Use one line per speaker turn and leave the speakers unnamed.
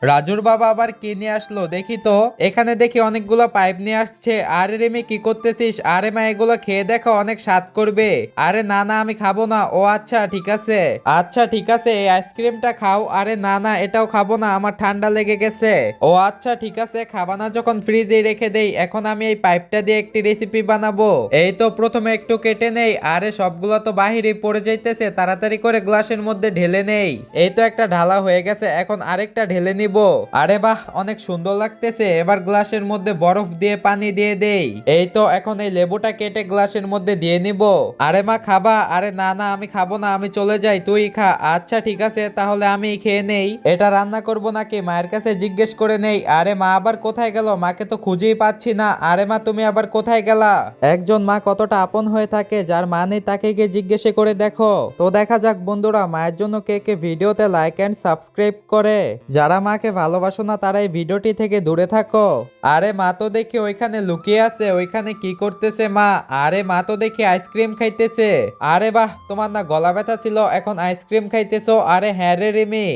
রাজুর বাবা আবার কি নিয়ে আসলো দেখি তো। এখানে দেখি অনেকগুলো পাইপ নিয়ে আসছে। আরে রেমি কি করতেছিস? আরে মা এগুলো খেয়ে দেখো, অনেক স্বাদ করবে। আরে না না আমি খাবো না। ও আচ্ছা ঠিক আছে, আচ্ছা ঠিক আছে এই আইসক্রিমটা খাও। আরে না না এটাও খাবো না, আমার ঠান্ডা লেগে গেছে। ও আচ্ছা ঠিক আছে, খাবা না যখন ফ্রিজে রেখে দেই। এখন আমি এই পাইপটা দিয়ে একটি রেসিপি বানাবো। এই তো প্রথমে একটু কেটে নেই। আরে সবগুলো তো বাহিরে পড়ে যাইতেছে, তাড়াতাড়ি করে গ্লাসের মধ্যে ঢেলে নেই। এই তো একটা ঢালা হয়ে গেছে, এখন আরেকটা ঢেলে নিব। আরে বাহ অনেক সুন্দর লাগতেছে। এবার গ্লাসের মধ্যে বরফ দিয়ে পানি দিয়ে দেই। এই তো এখন এই লেবুটা কেটে গ্লাসের মধ্যে দিয়ে নিব। আরে মা খাবা? আরে না না আমি খাবো না, আমি চলে যাই, তুই খা। আচ্ছা ঠিক আছে তাহলে আমি খেয়ে নেই। এটা রান্না করব নাকি মায়ের কাছে জিজ্ঞেস করে নেই। আরে মা আবার কোথায় গেল? মাকে তো খুঁজেই পাচ্ছি না। আরে মা তুমি আবার কোথায় গেলা? একজন মা কতটা আপন হয়ে থাকে, যার মা নেই তাকে গিয়ে জিজ্ঞেস করে দেখো। তো দেখা যাক বন্ধুরা, মায়ের জন্য কে কে ভিডিওতে লাইক এন্ড সাবস্ক্রাইব করে। যারা মাকে ভালোবাসো না তারা এই ভিডিওটি থেকে দূরে থাকো। আরে মা তো দেখি ওইখানে লুকিয়ে আছে, ওইখানে কি করতেছে মা? আরে মা তো দেখি আইসক্রিম খাইতেছে। আরে বাহ, তোমার না গলা ব্যথা ছিল, এখন আইসক্রিম খাইতেছো? আরে হ্যাঁ রে রিমি।